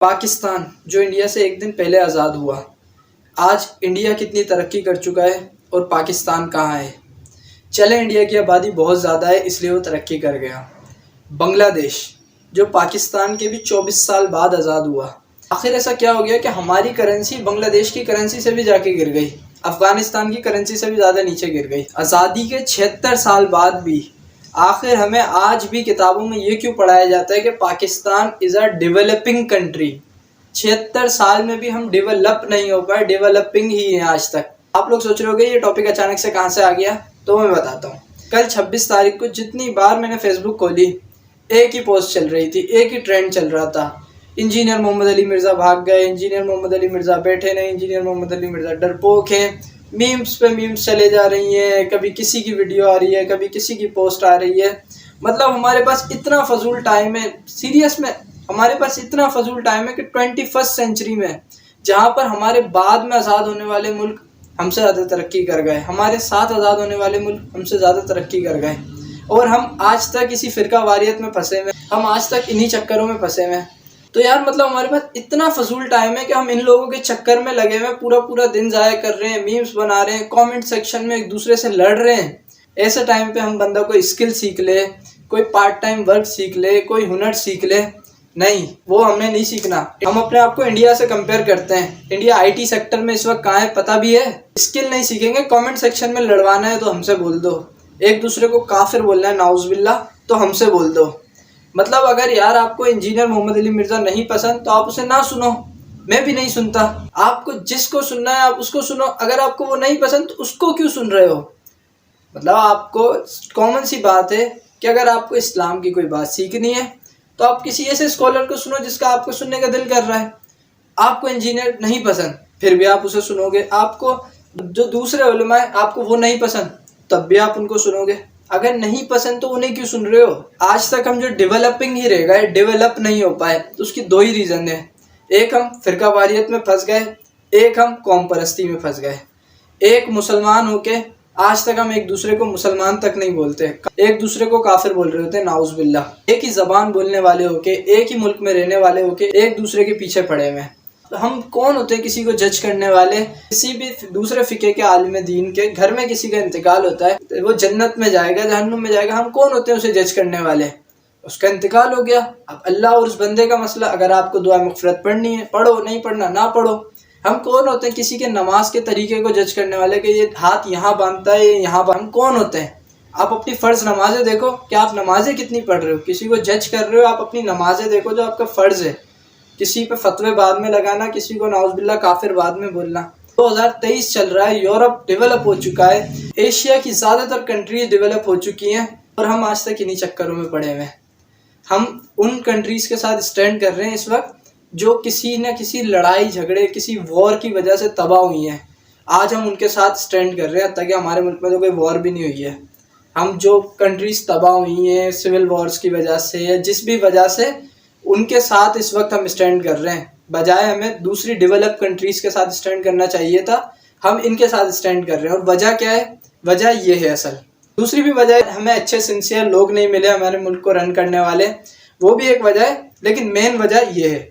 पाकिस्तान जो इंडिया से एक दिन पहले आज़ाद हुआ, आज इंडिया कितनी तरक्की कर चुका है और पाकिस्तान कहाँ है। चले इंडिया की आबादी बहुत ज़्यादा है इसलिए वो तरक्की कर गया। बांग्लादेश जो पाकिस्तान के भी 24 साल बाद आज़ाद हुआ, आखिर ऐसा क्या हो गया कि हमारी करेंसी बांग्लादेश की करेंसी से भी जाके गिर गई, अफ़गानिस्तान की करेंसी से भी ज़्यादा नीचे गिर गई। आज़ादी के 76 साल बाद भी आखिर हमें आज भी किताबों में ये क्यों पढ़ाया जाता है कि Pakistan is a developing country. 76 साल में भी हम डेवलप नहीं हो पाए, डेवलपिंग ही है आज तक। आप लोग सोच रहे होंगे ये टॉपिक अचानक से कहाँ से आ गया, तो मैं बताता हूँ। कल 26 तारीख को जितनी बार मैंने फेसबुक खोली, एक ही पोस्ट चल रही थी, एक ही ट्रेंड चल रहा था। इंजीनियर मोहम्मद अली मिर्ज़ा भाग गए, इंजीनियर मोहम्मद अली मिर्ज़ा बैठे नहीं, इंजीनियर मोहम्मद अली मिर्ज़ा डरपोक हैं। मीम्स पे मीम्स चले जा रही हैं, कभी किसी की वीडियो आ रही है, कभी किसी की पोस्ट आ रही है। मतलब हमारे पास इतना फजूल टाइम है, सीरियस में हमारे पास इतना फजूल टाइम है कि 21st सेंचुरी में जहाँ पर हमारे बाद में आज़ाद होने वाले मुल्क हमसे ज़्यादा तरक्की कर गए, हमारे साथ आज़ाद होने वाले मुल्क हमसे ज़्यादा तरक्की कर गए, और हम आज तक इसी फ़िरका वारियत में फंसे हुए, हम आज तक इन्हीं चक्करों में फंसे हुए। तो यार मतलब हमारे पास इतना फजूल टाइम है कि हम इन लोगों के चक्कर में लगे हुए पूरा पूरा दिन ज़ाया कर रहे हैं, मीम्स बना रहे हैं, कमेंट सेक्शन में एक दूसरे से लड़ रहे हैं। ऐसे टाइम पे हम बंदा कोई स्किल सीख ले, कोई पार्ट टाइम वर्क सीख ले, कोई हुनर सीख ले, नहीं, वो हमने नहीं सीखना। हम अपने आप को इंडिया से कंपेयर करते हैं। इंडिया आईटी सेक्टर में इस वक्त कहाँ है पता भी है। स्किल नहीं सीखेंगे, कमेंट सेक्शन में लड़वाना है तो हमसे बोल दो, एक दूसरे को काफिर बोलना है नाउज़ुबिल्लाह तो हमसे बोल दो। मतलब अगर यार आपको इंजीनियर मोहम्मद अली मिर्ज़ा नहीं पसंद तो आप उसे ना सुनो, मैं भी नहीं सुनता। आपको जिसको सुनना है आप उसको सुनो, अगर आपको वो नहीं पसंद तो उसको क्यों सुन रहे हो। मतलब आपको कॉमन सी बात है कि अगर आपको इस्लाम की कोई बात सीखनी है तो आप किसी ऐसे स्कॉलर को सुनो जिसका आपको सुनने का दिल कर रहा है। आपको इंजीनियर नहीं पसंद फिर भी आप उसे सुनोगे, आपको जो दूसरे उलमा है आपको वो नहीं पसंद तब भी आप उनको सुनोगे। अगर नहीं पसंद तो उन्हें क्यों सुन रहे हो। आज तक हम जो डेवलपिंग ही रह गए, डेवलप नहीं हो पाए, तो उसकी दो ही रीज़न है। एक हम फ़िरका वारियत में फंस गए, एक हम कौम परस्ती में फंस गए। एक मुसलमान होके आज तक हम एक दूसरे को मुसलमान तक नहीं बोलते, एक दूसरे को काफिर बोल रहे होते हैं नाउज़ुबिल्लाह। एक ही ज़बान बोलने वाले होके, एक ही मुल्क में रहने वाले होके एक दूसरे के पीछे पड़े हुए हैं। तो हम कौन होते हैं किसी को जज करने वाले। किसी भी दूसरे फ़िक़े के आलिम दीन के घर में किसी का इंतकाल होता है तो वो जन्नत में जाएगा, जहन्नुम में जाएगा, हम कौन होते हैं उसे जज करने वाले। उसका इंतकाल हो गया, अब अल्लाह और उस बंदे का मसला। अगर आपको दुआ मग़फ़िरत पढ़नी है पढ़ो, नहीं पढ़ना ना पढ़ो। हम कौन होते हैं किसी के नमाज के तरीके को जज करने वाले कि ये हाथ यहाँ बांधता है, ये यहाँ हम कौन होते हैं। आप अपनी फ़र्ज़ नमाज़ें देखो कि आप नमाज़ें कितनी पढ़ रहे हो। किसी को जज कर रहे हो, आप अपनी नमाज़ें देखो जो आपका फ़र्ज़ है। किसी पे फतवे बाद में लगाना, किसी को नाउज़ुबिल्लाह काफिर बाद में बोलना। 2023 चल रहा है, यूरोप डेवलप हो चुका है, एशिया की ज़्यादातर कंट्रीज डेवलप हो चुकी हैं और हम आज तक इन्हीं चक्करों में पड़े हुए हैं। हम उन कंट्रीज़ के साथ स्टैंड कर रहे हैं इस वक्त जो किसी न किसी लड़ाई झगड़े, किसी वॉर की वजह से तबाह हुई हैं। आज हम उनके साथ स्टैंड कर रहे हैं, ताकि हमारे मुल्क में तो कोई वॉर भी नहीं हुई है। हम जो कंट्रीज़ तबाह हुई हैं सिविल वॉर्स की वजह से या जिस भी वजह से, उनके साथ इस वक्त हम स्टैंड कर रहे हैं। बजाय हमें दूसरी डेवलप कंट्रीज़ के साथ स्टैंड करना चाहिए था, हम इनके साथ स्टैंड कर रहे हैं। और वजह क्या है, वजह ये है असल। दूसरी भी वजह, हमें अच्छे सिंसियर लोग नहीं मिले हमारे मुल्क को रन करने वाले, वो भी एक वजह है, लेकिन मेन वजह ये है।